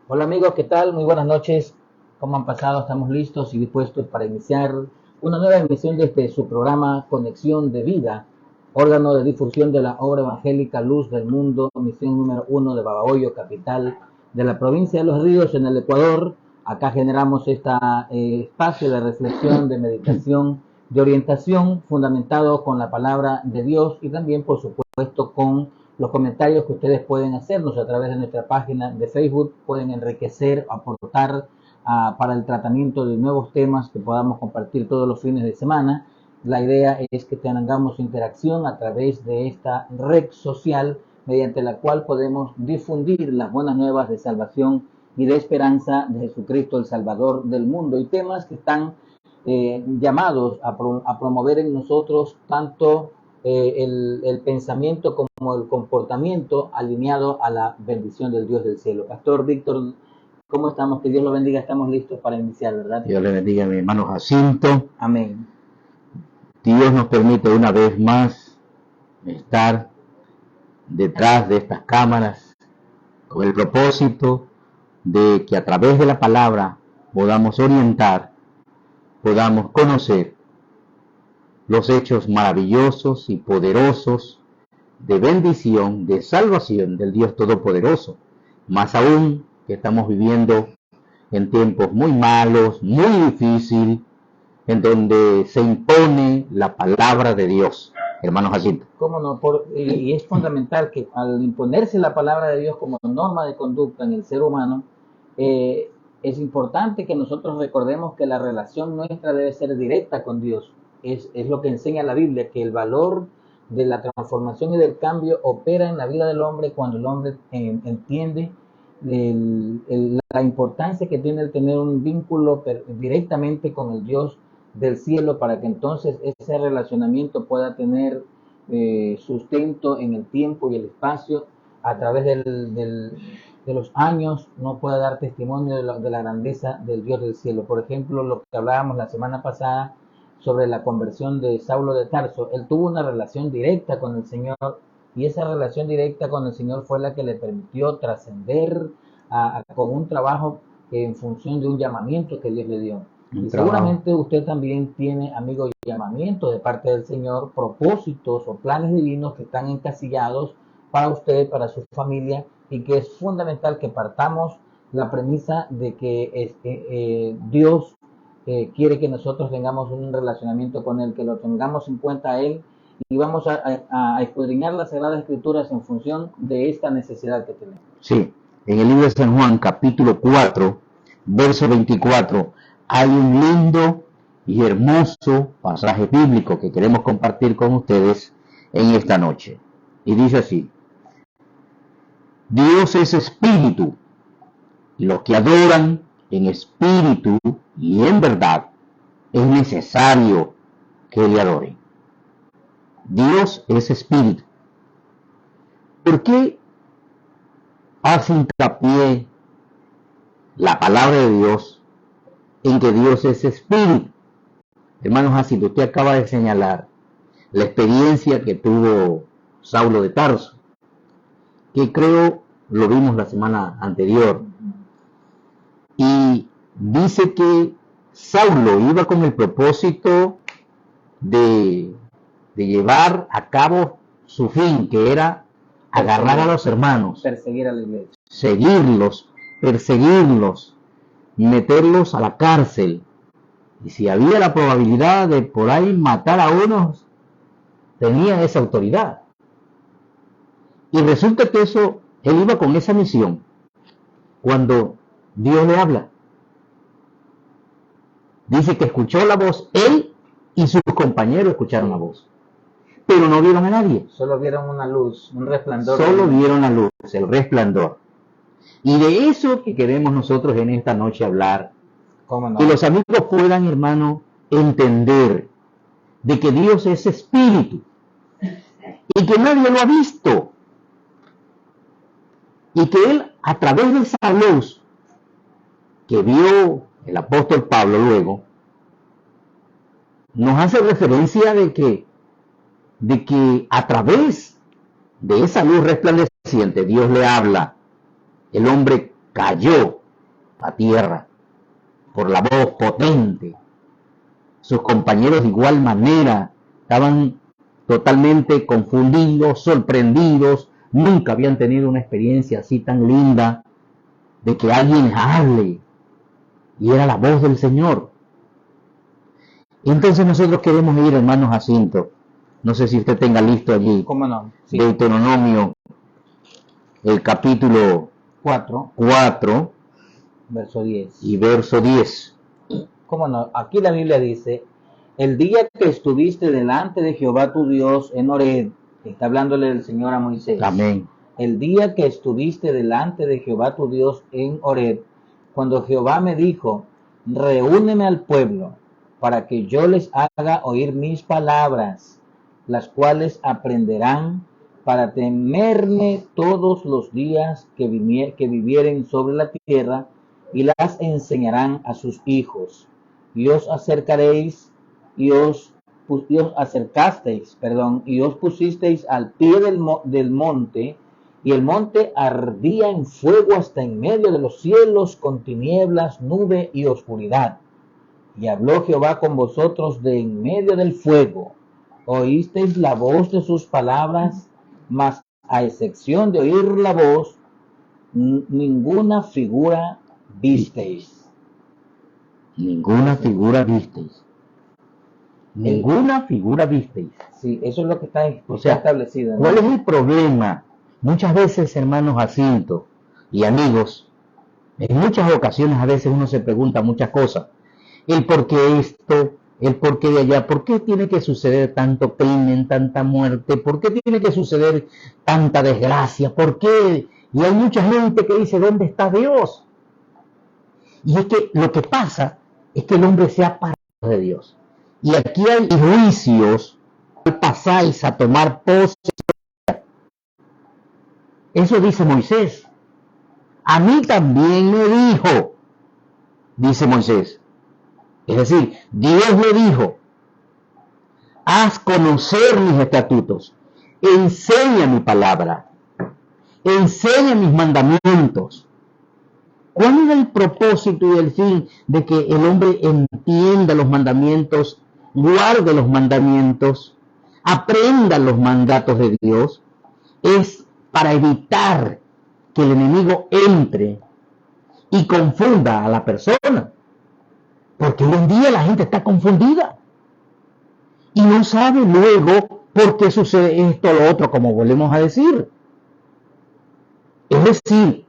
Hola amigos, ¿qué tal? Muy buenas noches. ¿Cómo han pasado? Estamos listos y dispuestos para iniciar una nueva emisión de su programa Conexión de Vida, órgano de difusión de la obra evangélica Luz del Mundo, misión número 1 de Babahoyo, capital de la provincia de Los Ríos, en el Ecuador. Acá generamos este espacio de reflexión, de meditación, de orientación, fundamentado con la palabra de Dios y también, por supuesto, con los comentarios que ustedes pueden hacernos a través de nuestra página de Facebook, pueden enriquecer, aportar para el tratamiento de nuevos temas que podamos compartir todos los fines de semana. La idea es que tengamos interacción a través de esta red social mediante la cual podemos difundir las buenas nuevas de salvación y de esperanza de Jesucristo, el Salvador del mundo, y temas que están llamados a promover en nosotros tanto el pensamiento como el comportamiento alineado a la bendición del Dios del cielo. Pastor Víctor, ¿cómo estamos? Que Dios lo bendiga. Estamos listos para iniciar, ¿verdad? Dios le bendiga a mi hermano Jacinto. Amén. Dios nos permite una vez más estar detrás de estas cámaras con el propósito de que a través de la palabra podamos orientar, podamos conocer los hechos maravillosos y poderosos de bendición, de salvación del Dios Todopoderoso. Más aún que estamos viviendo en tiempos muy malos, muy difíciles, en donde se impone la palabra de Dios. Hermano Jacinto. ¿Cómo no? Y es fundamental que al imponerse la palabra de Dios como norma de conducta en el ser humano, es importante que nosotros recordemos que la relación nuestra debe ser directa con Dios. Es lo que enseña la Biblia, que el valor de la transformación y del cambio opera en la vida del hombre cuando el hombre entiende la importancia que tiene el tener un vínculo directamente con el Dios del cielo, para que entonces ese relacionamiento pueda tener sustento en el tiempo y el espacio, a través de los años, no pueda dar testimonio de la grandeza del Dios del cielo. Por ejemplo, lo que hablábamos la semana pasada sobre la conversión de Saulo de Tarso, él tuvo una relación directa con el Señor, y esa relación directa con el Señor fue la que le permitió trascender con un trabajo en función de un llamamiento que Dios le dio. Y seguramente usted también tiene, amigo, llamamientos de parte del Señor, propósitos o planes divinos que están encasillados para usted, para su familia, y que es fundamental que partamos la premisa de que Dios quiere que nosotros tengamos un relacionamiento con Él, que lo tengamos en cuenta a Él, y vamos a escudriñar las Sagradas Escrituras en función de esta necesidad que tenemos. Sí, en el libro de San Juan, capítulo 4, verso 24, hay un lindo y hermoso pasaje bíblico que queremos compartir con ustedes en esta noche. Y dice así: Dios es espíritu, y los que adoran en espíritu y en verdad es necesario que le adoren. Dios es espíritu. ¿Por qué hace hincapié la palabra de Dios en que Dios es espíritu? Hermano Jacinto, usted acaba de señalar la experiencia que tuvo Saulo de Tarso, que creo lo vimos la semana anterior, y dice que Saulo iba con el propósito de llevar a cabo su fin, que era agarrar a los hermanos, perseguir a la iglesia, seguirlos, perseguirlos, meterlos a la cárcel, y si había la probabilidad de por ahí matar a unos, tenía esa autoridad. Y resulta que él iba con esa misión cuando Dios le habla. Dice que escuchó la voz, él y sus compañeros escucharon la voz, pero no vieron a nadie. Solo vieron una luz, un resplandor. Solo vieron la luz, el resplandor. Y de eso que queremos nosotros en esta noche hablar. ¿Cómo no? Que los amigos puedan, hermano, entender de que Dios es espíritu y que nadie lo ha visto. Y que Él, a través de esa luz que vio el apóstol Pablo luego, nos hace referencia de que a través de esa luz resplandeciente resplandeciente, Dios le habla, el hombre cayó a tierra por la voz potente. Sus compañeros de igual manera estaban totalmente confundidos, sorprendidos, nunca habían tenido una experiencia así tan linda de que alguien hable y era la voz del Señor. Y entonces nosotros queremos ir, hermanos Jacinto, no sé si usted tenga listo allí, ¿Cómo no? Sí. Deuteronomio, el capítulo 4, verso 10. Y verso 10. ¿Cómo no? Aquí la Biblia dice, el día que estuviste delante de Jehová tu Dios en Horeb, está hablándole el Señor a Moisés. Amén. El día que estuviste delante de Jehová tu Dios en Horeb, cuando Jehová me dijo, reúneme al pueblo, para que yo les haga oír mis palabras, las cuales aprenderán para temerme todos los días que vivieren sobre la tierra, y las enseñarán a sus hijos. Y os acercaréis, y os acercasteis, y os pusisteis al pie del monte, y el monte ardía en fuego hasta en medio de los cielos, con tinieblas, nube y oscuridad. Y habló Jehová con vosotros de en medio del fuego. Oísteis la voz de sus palabras, mas a excepción de oír la voz, ninguna figura visteis. Ninguna figura visteis. Ninguna figura visteis. Sí, eso es lo que está establecido, ¿no? ¿Cuál es el problema? Muchas veces, hermanos Jacinto y amigos, en muchas ocasiones a veces uno se pregunta muchas cosas. El por qué esto, el por qué de allá, por qué tiene que suceder tanto crimen, tanta muerte, por qué tiene que suceder tanta desgracia, por qué. Y hay mucha gente que dice, ¿dónde está Dios? Y es que lo que pasa es que el hombre se ha apartado de Dios. Y aquí hay juicios, pasáis a tomar posesión. Eso dice Moisés. A mí también me dijo, dice Moisés. Es decir, Dios le dijo, haz conocer mis estatutos, enseña mi palabra, enseña mis mandamientos. ¿Cuál es el propósito y el fin de que el hombre entienda los mandamientos, guarde los mandamientos, aprenda los mandatos de Dios? Es para evitar que el enemigo entre y confunda a la persona. Porque hoy en día la gente está confundida y no sabe luego por qué sucede esto o lo otro, como volvemos a decir. Es decir,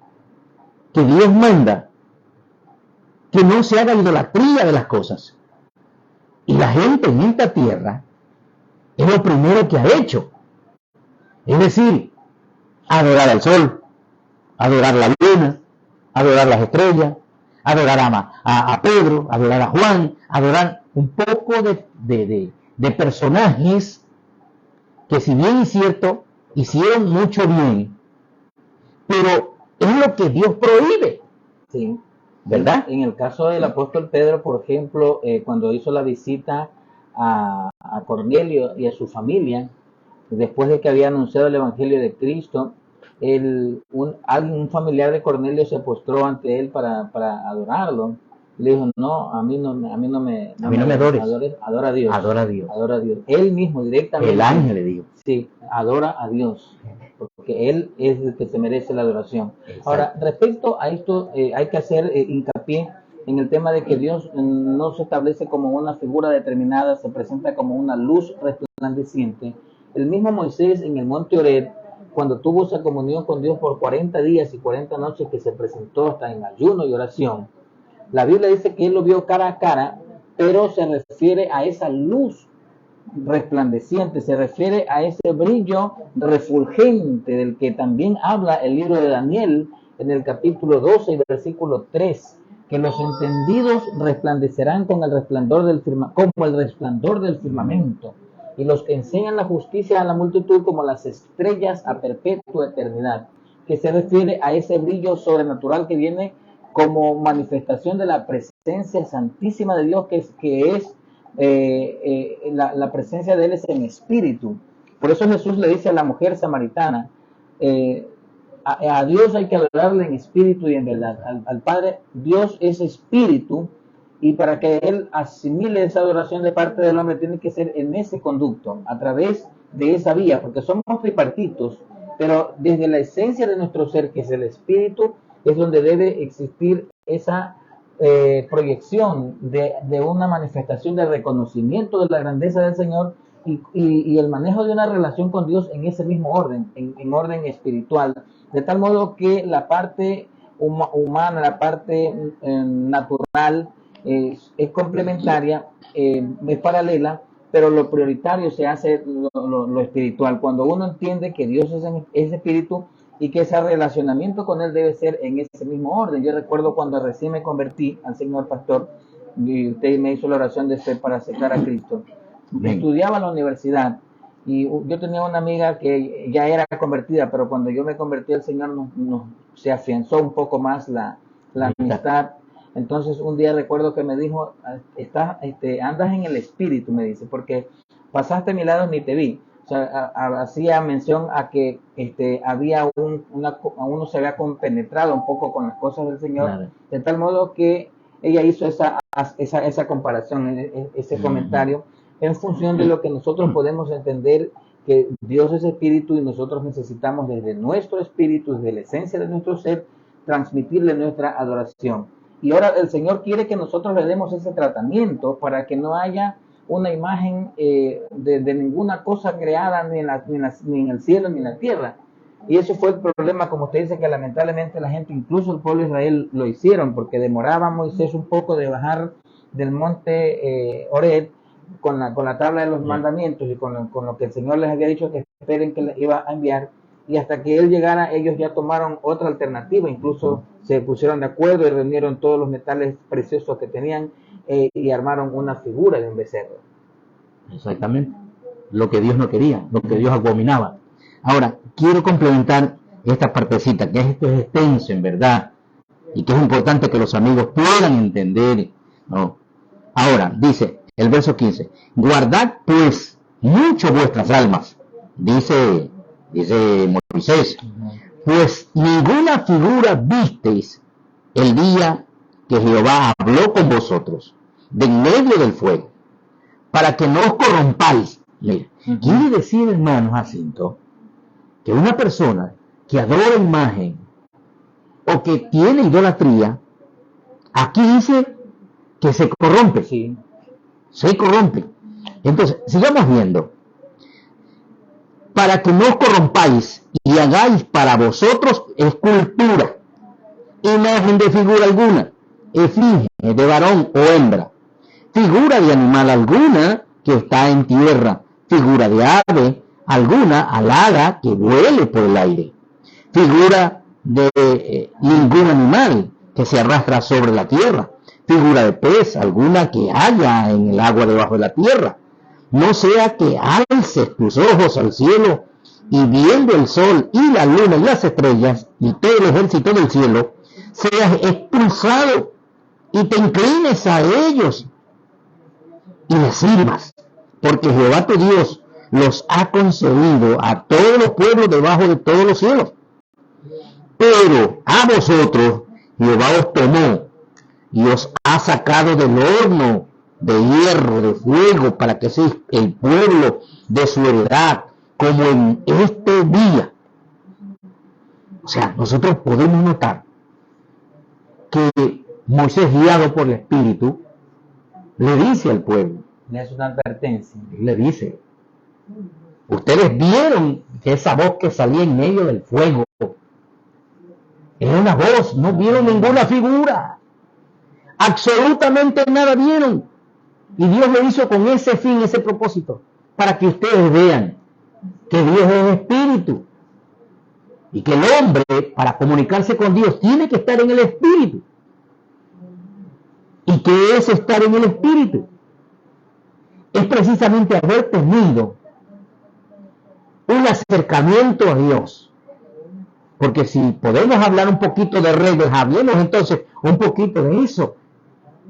que Dios manda que no se haga idolatría de las cosas. Y la gente en esta tierra es lo primero que ha hecho. Es decir, adorar al sol, adorar la luna, adorar las estrellas, adorar a Pedro, adorar a Juan, adorar un poco de personajes que, si bien es cierto, hicieron mucho bien, pero es lo que Dios prohíbe. Sí. ¿Verdad? En el caso del apóstol Pedro, por ejemplo, cuando hizo la visita a Cornelio y a su familia, después de que había anunciado el Evangelio de Cristo, un familiar de Cornelio se postró ante él para adorarlo. Le dijo, no, a mí no me adores. Adora a Dios. Adora a Dios. Adora a Dios. Él mismo directamente. El ángel le dijo. Sí, adora a Dios, porque Él es el que se merece la adoración. Exacto. Ahora, respecto a esto, hay que hacer hincapié en el tema de que Dios no se establece como una figura determinada, se presenta como una luz resplandeciente. El mismo Moisés en el monte Horeb, cuando tuvo esa comunión con Dios por 40 días y 40 noches, que se presentó hasta en ayuno y oración, la Biblia dice que él lo vio cara a cara, pero se refiere a esa luz resplandeciente, se refiere a ese brillo refulgente del que también habla el libro de Daniel en el capítulo 12 y versículo 3, que los entendidos resplandecerán con el resplandor como el resplandor del firmamento, y los que enseñan la justicia a la multitud como las estrellas a perpetua eternidad, que se refiere a ese brillo sobrenatural que viene como manifestación de la presencia santísima de Dios, que es la presencia de Él es en espíritu. Por eso Jesús le dice a la mujer samaritana, a Dios hay que adorarle en espíritu y en verdad. Al Padre, Dios es espíritu, y para que Él asimile esa adoración de parte del hombre, tiene que ser en ese conducto, a través de esa vía, porque somos tripartitos, pero desde la esencia de nuestro ser, que es el espíritu, es donde debe existir esa proyección de una manifestación de reconocimiento de la grandeza del Señor, y el manejo de una relación con Dios en ese mismo orden, en orden espiritual, de tal modo que la parte humana, la parte natural, es complementaria, es paralela, pero lo prioritario se hace lo espiritual. Cuando uno entiende que Dios es espíritu y que ese relacionamiento con Él debe ser en ese mismo orden. Yo recuerdo cuando recién me convertí al Señor Pastor, y usted me hizo la oración de fe para aceptar a Cristo. Estudiaba en la universidad y yo tenía una amiga que ya era convertida, pero cuando yo me convertí al Señor se afianzó un poco más la amistad. Entonces un día recuerdo que me dijo, andas en el espíritu, me dice, porque pasaste a mi lado y ni te vi. O sea, hacía mención a que había uno se había compenetrado un poco con las cosas del Señor, claro, de tal modo que ella hizo esa comparación, ese comentario, en función de lo que nosotros podemos entender, que Dios es espíritu y nosotros necesitamos desde nuestro espíritu, desde la esencia de nuestro ser, transmitirle nuestra adoración. Y ahora el Señor quiere que nosotros le demos ese tratamiento para que no haya una imagen de ninguna cosa creada ni en el cielo ni en la tierra. Y eso fue el problema, como usted dice, que lamentablemente la gente, incluso el pueblo de Israel, lo hicieron, porque demoraba Moisés un poco de bajar del monte Horeb con la tabla de los mandamientos y con lo que el Señor les había dicho que esperen que les iba a enviar, y hasta que Él llegara ellos ya tomaron otra alternativa, incluso se pusieron de acuerdo y reunieron todos los metales preciosos que tenían y armaron una figura de un becerro. Exactamente, lo que Dios no quería, lo que Dios abominaba. Ahora, quiero complementar esta partecita, que esto es extenso en verdad, y que es importante que los amigos puedan entender, ¿no? Ahora, dice el verso 15, guardad pues mucho vuestras almas, dice Moisés, pues ninguna figura visteis el día que Jehová habló con vosotros de en medio del fuego, para que no os corrompáis. Mira, quiere decir, hermanos, Jacinto, que una persona que adora imagen o que tiene idolatría, aquí dice que se corrompe. Sí. Se corrompe. Entonces, sigamos viendo. Para que no os corrompáis y hagáis para vosotros escultura, imagen de figura alguna, efigie de varón o hembra, figura de animal alguna que está en tierra, figura de ave alguna alada que vuele por el aire, figura de ningún animal que se arrastra sobre la tierra, figura de pez alguna que haya en el agua debajo de la tierra. No sea que alces tus ojos al cielo y viendo el sol y la luna y las estrellas y todo el ejército del cielo, seas expulsado y te inclines a ellos y les sirvas, porque Jehová tu Dios los ha concedido a todos los pueblos debajo de todos los cielos. Pero a vosotros Jehová os tomó y os ha sacado del horno de hierro, de fuego, para que seáis el pueblo de su heredad, como en este día. O sea, nosotros podemos notar que Moisés, guiado por el Espíritu, le dice al pueblo, le hace una advertencia, le dice, ustedes vieron que esa voz que salía en medio del fuego era una voz, no vieron ninguna figura, absolutamente nada vieron, y Dios lo hizo con ese fin, ese propósito, para que ustedes vean que Dios es espíritu y que el hombre, para comunicarse con Dios, tiene que estar en el espíritu. ¿Y qué es estar en el espíritu? Es precisamente haber tenido un acercamiento a Dios. Porque si podemos hablar un poquito de redes, hablemos entonces un poquito de eso.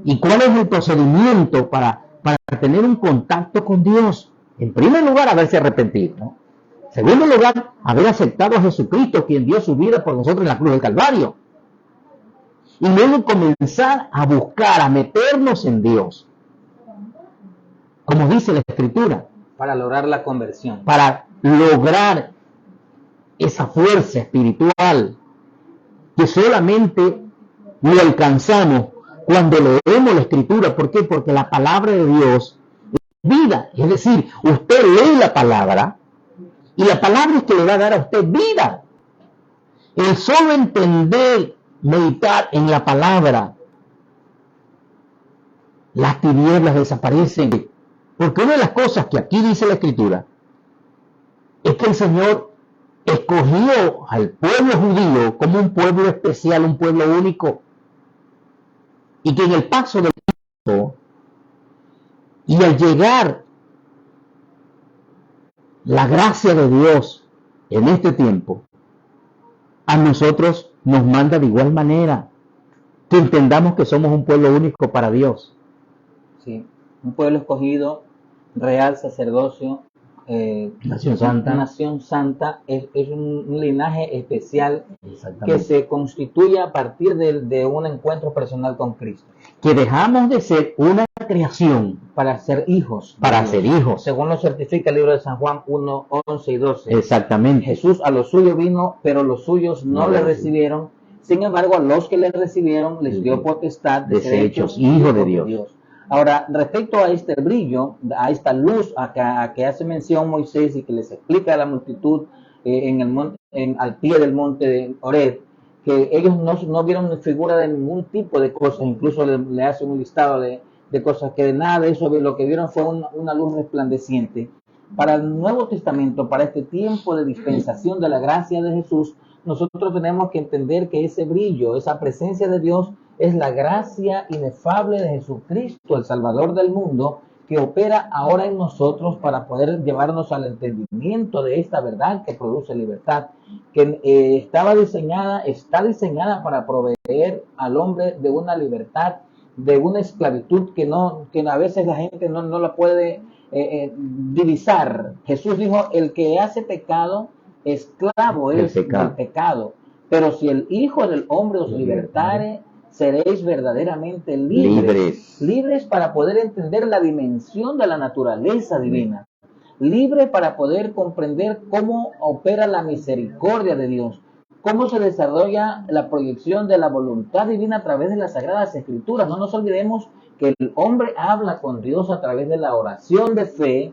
¿Y cuál es el procedimiento para tener un contacto con Dios? En primer lugar, haberse arrepentido, ¿no? Segundo lugar, haber aceptado a Jesucristo, quien dio su vida por nosotros en la cruz del Calvario. Y luego comenzar a buscar, a meternos en Dios. Como dice la Escritura. Para lograr la conversión. Para lograr esa fuerza espiritual que solamente lo alcanzamos cuando leemos la Escritura. ¿Por qué? Porque la palabra de Dios es vida. Es decir, usted lee la palabra y la palabra es que le va a dar a usted vida. El solo entender, meditar en la palabra, las tinieblas desaparecen. Porque una de las cosas que aquí dice la Escritura es que el Señor escogió al pueblo judío como un pueblo especial, un pueblo único. Y que en el paso del tiempo y al llegar la gracia de Dios en este tiempo, a nosotros nos manda de igual manera que entendamos que somos un pueblo único para Dios. Sí, un pueblo escogido, real sacerdocio, Nación Santa. Nación Santa es un linaje especial que se constituye a partir de un encuentro personal con Cristo. Que dejamos de ser una creación para ser hijos. Para ser hijos. Según lo certifica el libro de San Juan 1, 11 y 12. Exactamente. Jesús a los suyos vino, pero los suyos no le recibieron. Sin embargo, a los que le recibieron les dio potestad de ser hechos hijos de Dios. Ahora, respecto a este brillo, a esta luz a que hace mención Moisés y que les explica a la multitud al pie del monte de Horeb, que ellos no vieron figura de ningún tipo de cosas, incluso le hace un listado de cosas que de nada de eso, lo que vieron fue una luz resplandeciente. Para el Nuevo Testamento, para este tiempo de dispensación de la gracia de Jesús, nosotros tenemos que entender que ese brillo, esa presencia de Dios, es la gracia inefable de Jesucristo, el Salvador del mundo, que opera ahora en nosotros para poder llevarnos al entendimiento de esta verdad que produce libertad, que está diseñada para proveer al hombre de una libertad, de una esclavitud que a veces la gente no la puede divisar. Jesús dijo, el que hace pecado, esclavo es del pecado. Pero si el Hijo del Hombre os libertare, seréis verdaderamente libres. Libres para poder entender la dimensión de la naturaleza divina. Libre para poder comprender cómo opera la misericordia de Dios. Cómo se desarrolla la proyección de la voluntad divina a través de las Sagradas Escrituras. No nos olvidemos que el hombre habla con Dios a través de la oración de fe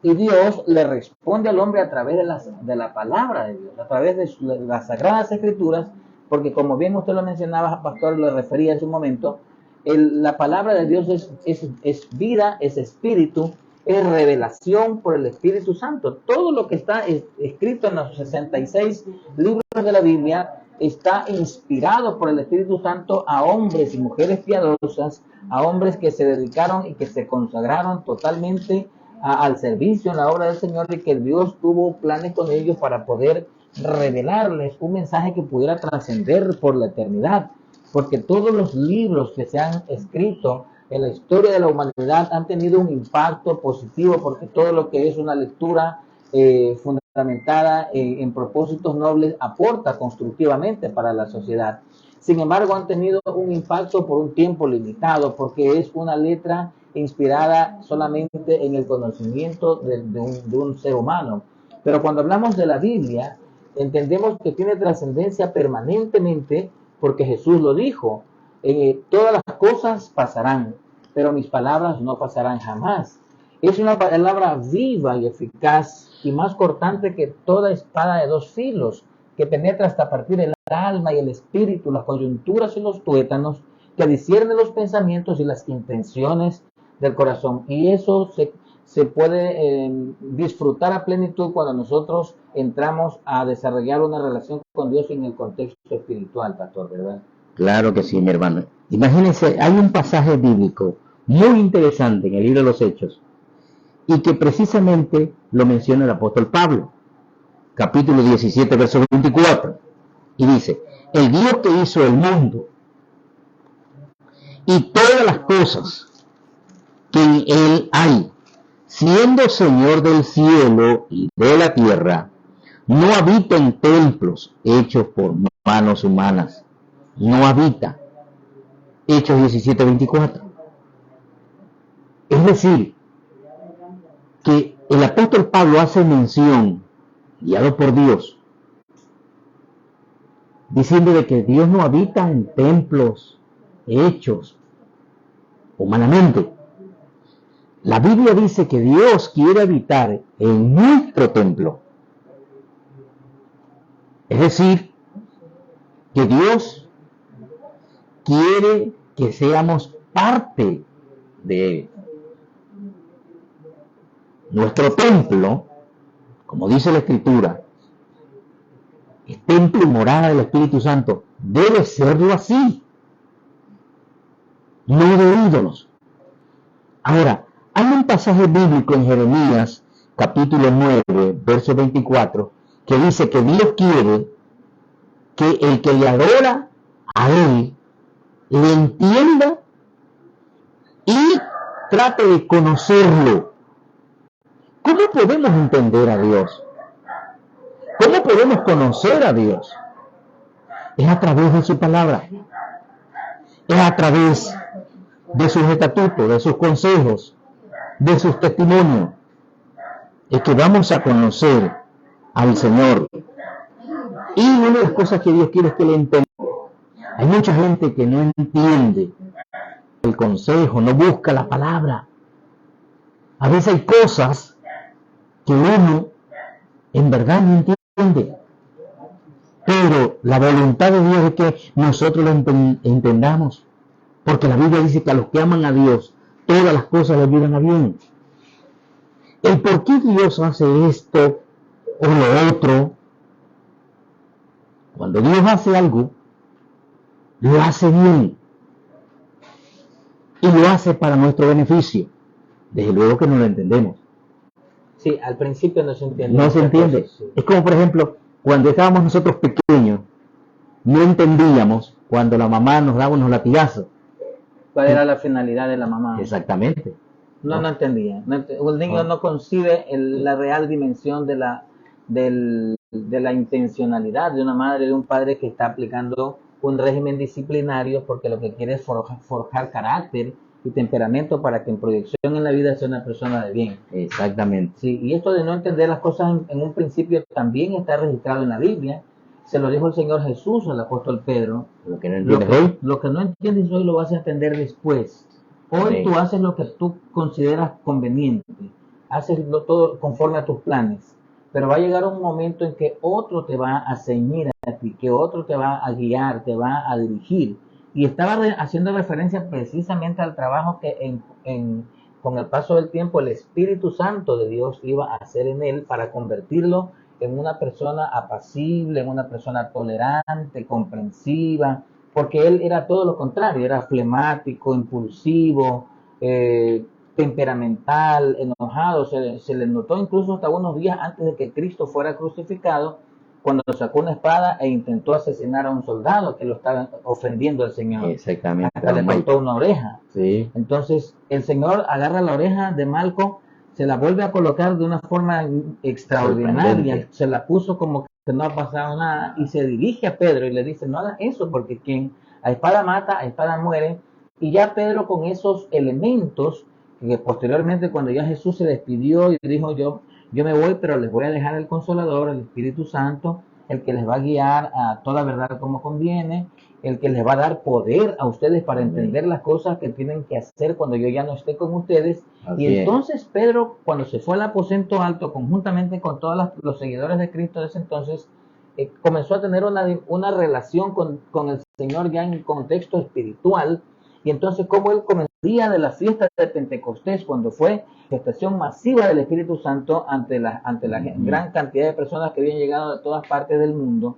y Dios le responde al hombre a través de la palabra de Dios, a través de las Sagradas Escrituras, porque como bien usted lo mencionaba, pastor, lo refería en su momento, la palabra de Dios es vida, es espíritu, es revelación por el Espíritu Santo. Todo lo que está escrito en los 66 libros de la Biblia está inspirado por el Espíritu Santo a hombres y mujeres piadosas, a hombres que se dedicaron y que se consagraron totalmente al servicio en la obra del Señor, y que Dios tuvo planes con ellos para poder revelarles un mensaje que pudiera trascender por la eternidad, porque todos los libros que se han escrito en la historia de la humanidad han tenido un impacto positivo, porque todo lo que es una lectura fundamentada en propósitos nobles aporta constructivamente para la sociedad. Sin embargo, han tenido un impacto por un tiempo limitado, porque es una letra inspirada solamente en el conocimiento de un ser humano. Pero cuando hablamos de la Biblia, entendemos que tiene trascendencia permanentemente, porque Jesús lo dijo, todas las cosas pasarán, pero mis palabras no pasarán jamás. Es una palabra viva y eficaz, y más cortante que toda espada de dos filos, que penetra hasta partir el alma y el espíritu, las coyunturas y los tuétanos, que discierne los pensamientos y las intenciones del corazón. Y eso se puede disfrutar a plenitud cuando nosotros entramos a desarrollar una relación con Dios en el contexto espiritual, pastor, ¿verdad? Claro que sí, mi hermano. Imagínense, hay un pasaje bíblico muy interesante en el libro de los Hechos, y que precisamente lo menciona el apóstol Pablo, capítulo 17, verso 24, y dice: el Dios que hizo el mundo y todas las cosas que en él hay, siendo Señor del cielo y de la tierra, No habita en templos hechos por manos humanas. No habita. Hechos 17:24. Es decir, que el apóstol Pablo hace mención, guiado por Dios, diciendo de que Dios no habita en templos hechos humanamente. La Biblia dice que Dios quiere habitar en nuestro templo. Es decir, que Dios quiere que seamos parte de Él. Nuestro templo, como dice la Escritura, es templo y morada del Espíritu Santo. Debe serlo así, no de ídolos. Ahora, hay un pasaje bíblico en Jeremías, capítulo 9, verso 24, que dice que Dios quiere que el que le adora a Él le entienda y trate de conocerlo. ¿Cómo podemos entender a Dios? ¿Cómo podemos conocer a Dios? Es a través de su palabra. Es a través de sus estatutos, de sus consejos, de sus testimonios. Es que vamos a conocer al Señor. Y una de las cosas que Dios quiere es que le entienda. Hay mucha gente que no entiende el consejo, no busca la palabra. A veces hay cosas que uno en verdad no entiende. Pero la voluntad de Dios es que nosotros lo entendamos. Porque la Biblia dice que a los que aman a Dios, todas las cosas le ayudan a bien. El por qué Dios hace esto o lo otro. Cuando Dios hace algo, lo hace bien. Y lo hace para nuestro beneficio. Desde luego que no lo entendemos. Sí, al principio no se entiende. No se entiende. Cosas, sí. Es como, por ejemplo, cuando estábamos nosotros pequeños, no entendíamos cuando la mamá nos daba unos latigazos. ¿Cuál era la finalidad de la mamá? Exactamente. No entendía. El niño no concibe la real dimensión de la intencionalidad de una madre, de un padre que está aplicando un régimen disciplinario porque lo que quiere es forjar carácter y temperamento para que en proyección en la vida sea una persona de bien. Exactamente. Sí, y esto de no entender las cosas en un principio también está registrado en la Biblia. Se lo dijo el Señor Jesús al apóstol Pedro. Lo que no entiendes hoy. Lo que no entiendes hoy lo vas a entender después. Hoy tú haces lo que tú consideras conveniente. Haces todo conforme a tus planes. Pero va a llegar un momento en que otro te va a ceñir a ti, que otro te va a guiar, te va a dirigir. Y estaba haciendo referencia precisamente al trabajo que con el paso del tiempo el Espíritu Santo de Dios iba a hacer en él para convertirlo en una persona apacible, en una persona tolerante, comprensiva, porque él era todo lo contrario, era flemático, impulsivo, temperamental, enojado. Se le notó incluso hasta unos días antes de que Cristo fuera crucificado, cuando sacó una espada e intentó asesinar a un soldado que lo estaba ofendiendo al Señor. Exactamente. Hasta le cortó una oreja. Sí. Entonces el Señor agarra la oreja de Malco, se la vuelve a colocar de una forma extraordinaria, se la puso como que no ha pasado nada y se dirige a Pedro y le dice: no hagas eso, porque quien a espada mata, a espada muere. Y ya Pedro, con esos elementos, que posteriormente cuando ya Jesús se despidió y dijo: yo me voy, pero les voy a dejar el Consolador, el Espíritu Santo, el que les va a guiar a toda verdad como conviene, el que les va a dar poder a ustedes para entender las cosas que tienen que hacer cuando yo ya no esté con ustedes. Así y entonces Pedro, cuando se fue al aposento alto, conjuntamente con todos los seguidores de Cristo de ese entonces, comenzó a tener una relación con el Señor ya en contexto espiritual. Y entonces, como él comenzó día de la fiesta de Pentecostés, cuando fue gestación masiva del Espíritu Santo ante la gran cantidad de personas que habían llegado de todas partes del mundo,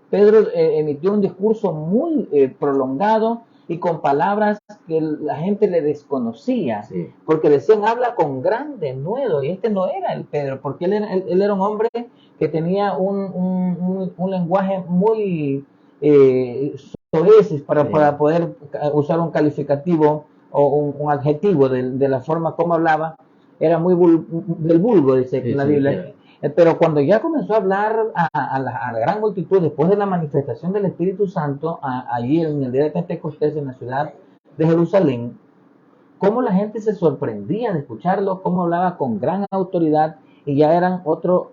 Pedro emitió un discurso muy prolongado y con palabras que la gente le desconocía, sí, porque decían: habla con gran denuedo. Y este no era el Pedro, porque él era un hombre que tenía un lenguaje muy soeces para poder usar un calificativo o un adjetivo de la forma como hablaba. Era muy del vulgo, dice la Biblia. Pero cuando ya comenzó a hablar a la gran multitud, después de la manifestación del Espíritu Santo, allí en el día de Pentecostés en la ciudad de Jerusalén, cómo la gente se sorprendía de escucharlo, cómo hablaba con gran autoridad y ya eran otro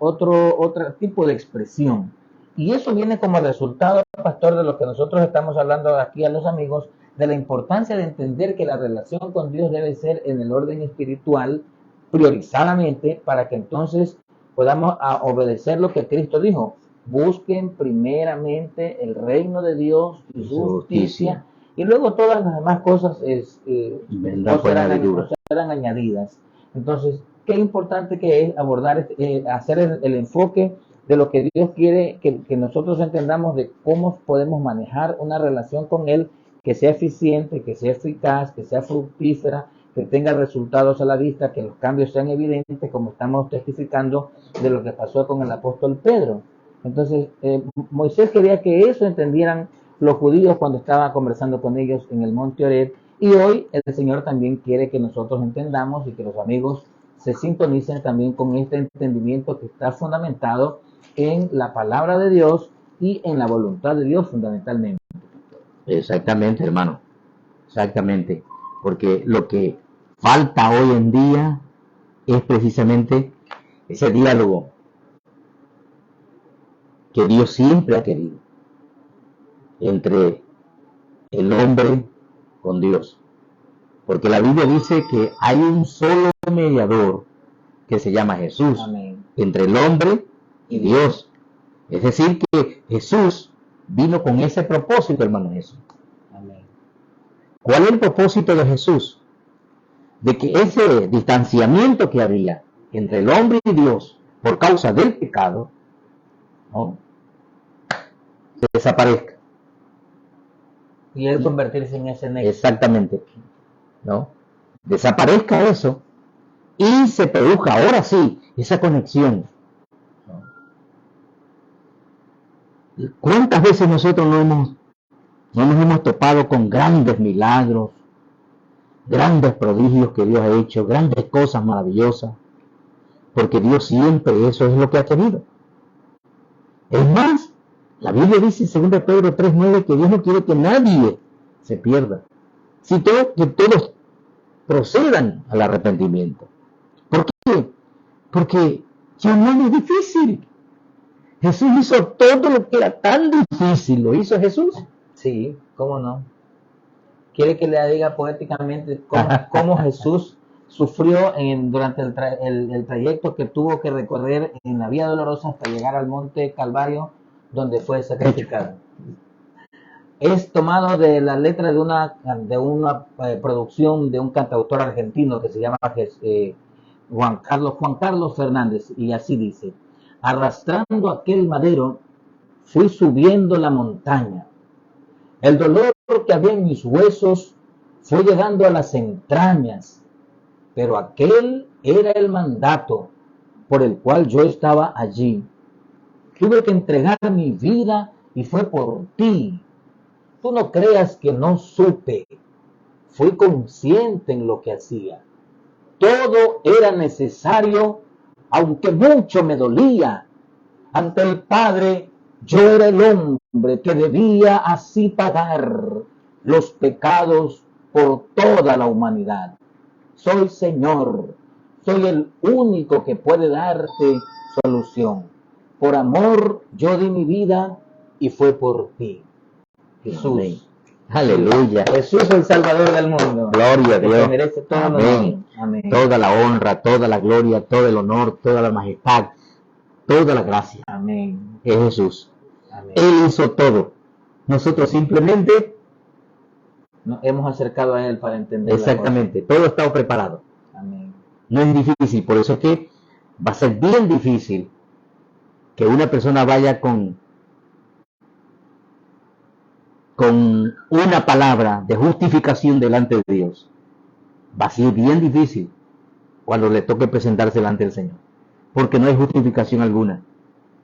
tipo de expresión. Y eso viene como resultado, pastor, de lo que nosotros estamos hablando aquí a los amigos, de la importancia de entender que la relación con Dios debe ser en el orden espiritual, priorizadamente, para que entonces podamos obedecer lo que Cristo dijo. Busquen primeramente el reino de Dios y su justicia, y luego todas las demás cosas serán añadidas. Entonces, qué importante que es abordar, hacer el enfoque de lo que Dios quiere que nosotros entendamos de cómo podemos manejar una relación con Él que sea eficiente, que sea eficaz, que sea fructífera, que tenga resultados a la vista, que los cambios sean evidentes, como estamos testificando de lo que pasó con el apóstol Pedro. Entonces, Moisés quería que eso entendieran los judíos cuando estaba conversando con ellos en el monte Horeb, y hoy el Señor también quiere que nosotros entendamos y que los amigos se sintonicen también con este entendimiento que está fundamentado en la palabra de Dios y en la voluntad de Dios fundamentalmente. Exactamente, hermano, exactamente, porque lo que falta hoy en día es precisamente ese diálogo que Dios siempre ha querido entre el hombre con Dios, porque la Biblia dice que hay un solo mediador que se llama Jesús. Amén. Entre el hombre y Dios. Es decir, que Jesús vino con ese propósito, hermano Jesús. Amén. ¿Cuál es el propósito de Jesús? De que ese distanciamiento que había entre el hombre y Dios por causa del pecado, ¿no?, se desaparezca. Y él convertirse en ese nexo. Exactamente, ¿no? Desaparezca eso y se produzca ahora sí esa conexión. ¿Cuántas veces nosotros no nos hemos topado con grandes milagros, grandes prodigios que Dios ha hecho, grandes cosas maravillosas? Porque Dios siempre eso es lo que ha querido. Es más, la Biblia dice en 2 Pedro 3:9 que Dios no quiere que nadie se pierda, sino que todos procedan al arrepentimiento. ¿Por qué? Porque ya no es difícil. Jesús hizo todo lo que era tan difícil. ¿Lo hizo Jesús? Sí, ¿cómo no? Quiere que le diga poéticamente cómo Jesús sufrió durante el trayecto que tuvo que recorrer en la Vía Dolorosa hasta llegar al monte Calvario, donde fue sacrificado. Es tomado de la letra de una producción de un cantautor argentino que se llama Juan Carlos Fernández, y así dice: arrastrando aquel madero, fui subiendo la montaña. El dolor que había en mis huesos fue llegando a las entrañas, pero aquel era el mandato por el cual yo estaba allí. Tuve que entregar mi vida y fue por ti. Tú no creas que no supe. Fui consciente en lo que hacía. Todo era necesario, aunque mucho me dolía. Ante el Padre, yo era el hombre que debía así pagar los pecados por toda la humanidad. Soy Señor, soy el único que puede darte solución. Por amor yo di mi vida y fue por ti. Jesús. Amén. Aleluya. Jesús es el Salvador del mundo. Gloria a Dios. Merece todo. Amén. Amén. Toda la honra, toda la gloria, todo el honor, toda la majestad, toda la gracia. Amén. Es Jesús. Amén. Él hizo todo. Nosotros simplemente nos hemos acercado a Él para entender. Exactamente. Todo está preparado. Amén. No es difícil. Por eso es que va a ser bien difícil que una persona vaya con una palabra de justificación delante de Dios. Va a ser bien difícil cuando le toque presentarse delante del Señor, porque no hay justificación alguna.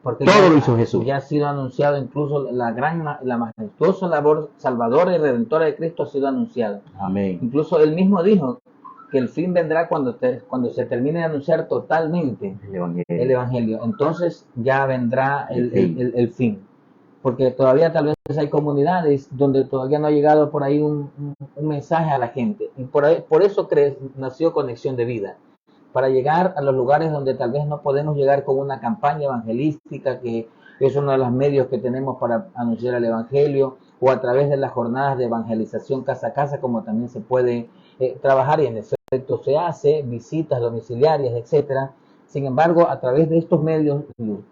Porque todo lo hizo Jesús. Ya ha sido anunciado, incluso la majestuosa labor salvadora y redentora de Cristo ha sido anunciada. Amén. Incluso Él mismo dijo que el fin vendrá cuando se termine de anunciar totalmente el Evangelio. Entonces ya vendrá el fin. Porque todavía tal vez hay comunidades donde todavía no ha llegado por ahí un mensaje a la gente. Y por eso nació Conexión de Vida, para llegar a los lugares donde tal vez no podemos llegar con una campaña evangelística, que es uno de los medios que tenemos para anunciar el Evangelio, o a través de las jornadas de evangelización casa a casa, como también se puede trabajar, y en efecto se hace, visitas domiciliarias, etcétera. Sin embargo, a través de estos medios,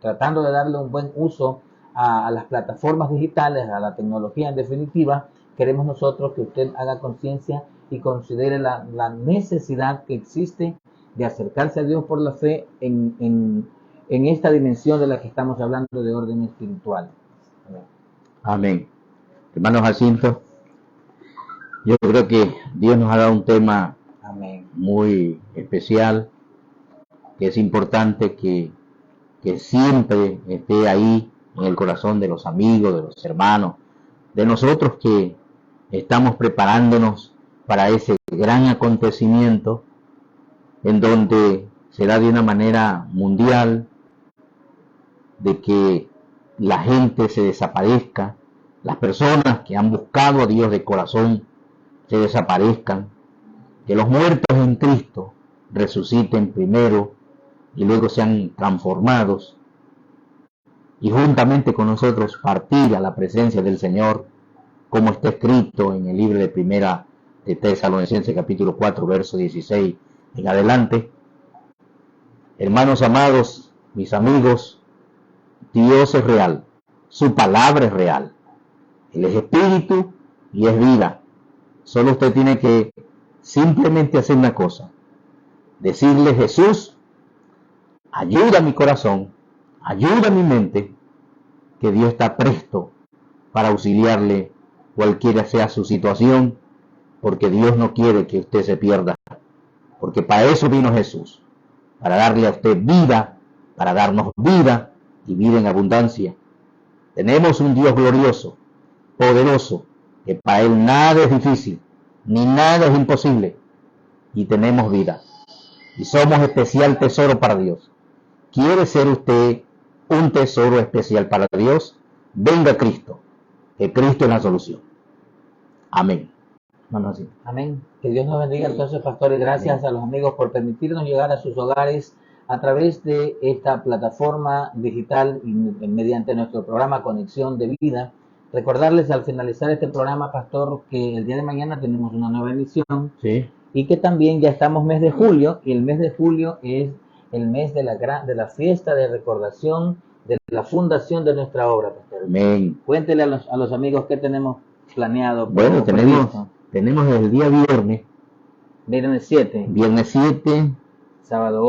tratando de darle un buen uso a las plataformas digitales, a la tecnología en definitiva, queremos nosotros que usted haga conciencia y considere la necesidad que existe de acercarse a Dios por la fe en esta dimensión de la que estamos hablando, de orden espiritual. Amén. Hermanos Jacinto, yo creo que Dios nos ha dado un tema muy especial, que es importante que siempre esté ahí en el corazón de los amigos, de los hermanos, de nosotros que estamos preparándonos para ese gran acontecimiento en donde será de una manera mundial, de que la gente se desaparezca, las personas que han buscado a Dios de corazón se desaparezcan, que los muertos en Cristo resuciten primero y luego sean transformados, y juntamente con nosotros partir a la presencia del Señor, como está escrito en el libro de Primera de Tesalonicenses capítulo 4 verso 16 en adelante. Hermanos amados, mis amigos, Dios es real, su palabra es real, Él es espíritu y es vida. Solo usted tiene que simplemente hacer una cosa: decirle: Jesús, ayuda a mi corazón, ayuda a mi mente, que Dios está presto para auxiliarle cualquiera sea su situación, porque Dios no quiere que usted se pierda, porque para eso vino Jesús, para darle a usted vida, para darnos vida y vida en abundancia. Tenemos un Dios glorioso, poderoso, que para Él nada es difícil, ni nada es imposible, y tenemos vida, y somos especial tesoro para Dios. ¿Quiere ser usted un tesoro especial para Dios? Venga a Cristo, que Cristo es la solución. Amén. Amén. Que Dios nos bendiga entonces, pastor, y gracias a los amigos por permitirnos llegar a sus hogares a través de esta plataforma digital y mediante nuestro programa Conexión de Vida. Recordarles al finalizar este programa, pastor, que el día de mañana tenemos una nueva emisión. Sí. Y que también ya estamos mes de julio, y el mes de julio es el mes de la fiesta de recordación de la fundación de nuestra obra, pastor. Amén. Cuéntele a los amigos qué tenemos planeado. Bueno, tenemos el día viernes 7, sábado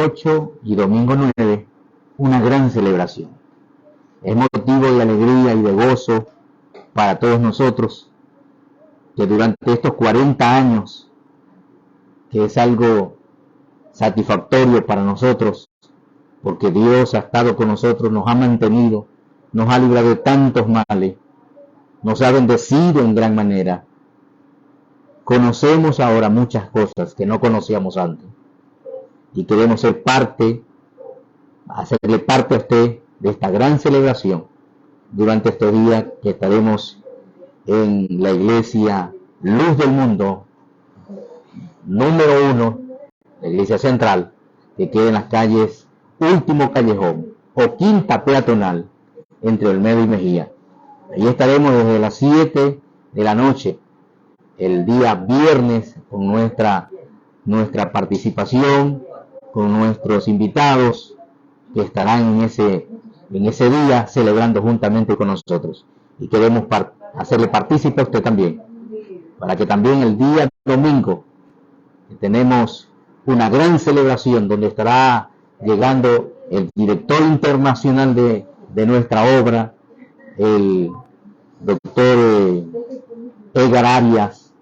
8 y domingo 9, una gran celebración. Es motivo de alegría y de gozo para todos nosotros, que durante estos 40 años, que es algo satisfactorio para nosotros, porque Dios ha estado con nosotros, nos ha mantenido, nos ha librado de tantos males, nos ha bendecido en gran manera. Conocemos ahora muchas cosas que no conocíamos antes, y queremos ser parte, hacerle parte a usted de esta gran celebración durante estos días que estaremos en la iglesia Luz del Mundo número 1, la iglesia central, que queda en las calles Último Callejón o Quinta Peatonal, entre Olmedo y Mejía. Allí estaremos desde las 7 de la noche el día viernes con nuestra participación, con nuestros invitados que estarán en ese día celebrando juntamente con nosotros, y queremos hacerle partícipe a usted también, para que también el día domingo tenemos una gran celebración donde estará llegando el director internacional de nuestra obra, el doctor Edgar Arias,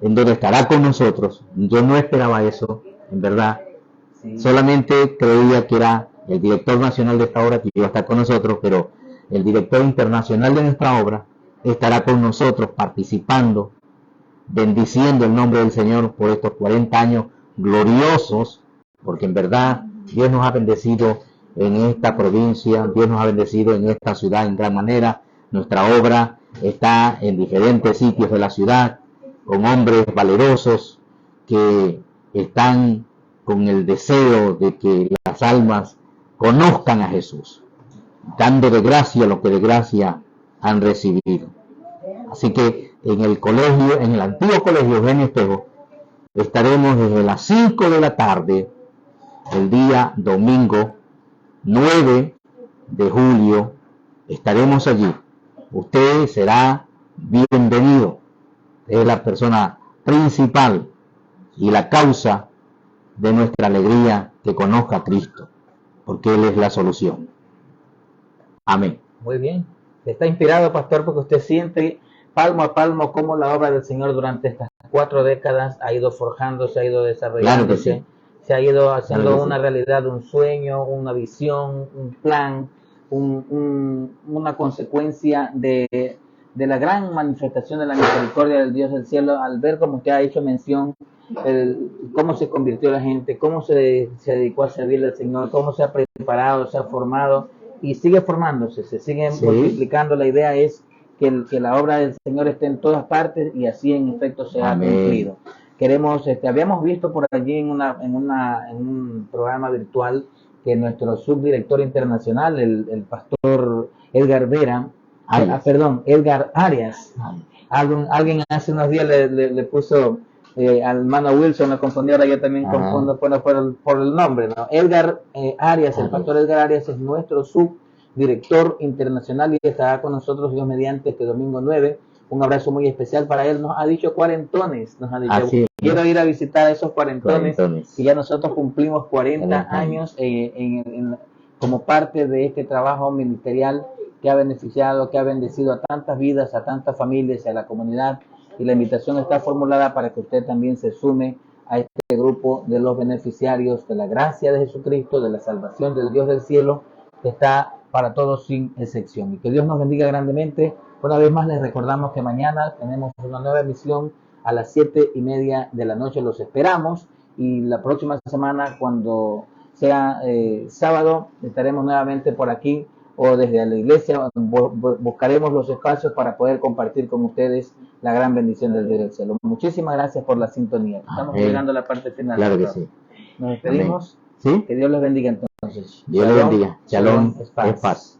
en donde estará con nosotros. Yo no esperaba eso, en verdad. Sí. Solamente creía que era el director nacional de esta obra que iba a estar con nosotros, pero el director internacional de nuestra obra estará con nosotros participando bendiciendo el nombre del Señor por estos 40 años gloriosos, porque en verdad Dios nos ha bendecido en esta provincia, Dios nos ha bendecido en esta ciudad en gran manera. Nuestra obra está en diferentes sitios de la ciudad, con hombres valerosos que están con el deseo de que las almas conozcan a Jesús, dando de gracia lo que de gracia han recibido. Así que en el colegio, en el antiguo colegio Eugenio Espejo, estaremos desde las 5 de la tarde, el día domingo 9 de julio, estaremos allí. Usted será bienvenido. Es la persona principal y la causa de nuestra alegría que conozca a Cristo, porque Él es la solución. Amén. Muy bien. Está inspirado, pastor, porque usted siente palmo a palmo cómo la obra del Señor durante estas 4 décadas ha ido forjándose, ha ido desarrollándose, Claro que sí. Se ha ido haciendo Claro que una sí. realidad, un sueño, una visión, un plan, una consecuencia de la gran manifestación de la misericordia del Dios del cielo, al ver, como usted ha hecho mención, cómo se convirtió la gente, cómo se dedicó a servirle al Señor, cómo se ha preparado, se ha formado y sigue formándose, se sigue multiplicando. La idea es que la obra del Señor esté en todas partes y así en efecto se ha cumplido. Queremos, habíamos visto por allí en un programa virtual que nuestro subdirector internacional, el pastor Edgar Vera, Edgar Arias, alguien hace unos días le puso al hermano Wilson, me confundí, ahora yo también confundo por el nombre, ¿no? Edgar Arias, el pastor Edgar Arias es nuestro subdirector internacional y estará con nosotros, Dios mediante, este domingo 9. Un abrazo muy especial para él. Nos ha dicho cuarentones, nos ha dicho, quiero ir a visitar a esos cuarentones. Y ya nosotros cumplimos 40 años como parte de este trabajo ministerial que ha beneficiado, que ha bendecido a tantas vidas, a tantas familias, a la comunidad. Y la invitación está formulada para que usted también se sume a este grupo de los beneficiarios de la gracia de Jesucristo, de la salvación del Dios del cielo, que está para todos sin excepción. Y que Dios nos bendiga grandemente. Una vez más les recordamos que mañana tenemos una nueva emisión a las 7:30 de la noche. Los esperamos y la próxima semana, cuando sea sábado, estaremos nuevamente por aquí o desde la iglesia. Buscaremos los espacios para poder compartir con ustedes la gran bendición del Dios del cielo. Muchísimas gracias por la sintonía. Estamos llegando a la parte final. Claro que sí. Nos despedimos. ¿Sí? Que Dios los bendiga entonces. Dios los bendiga. Shalom es paz.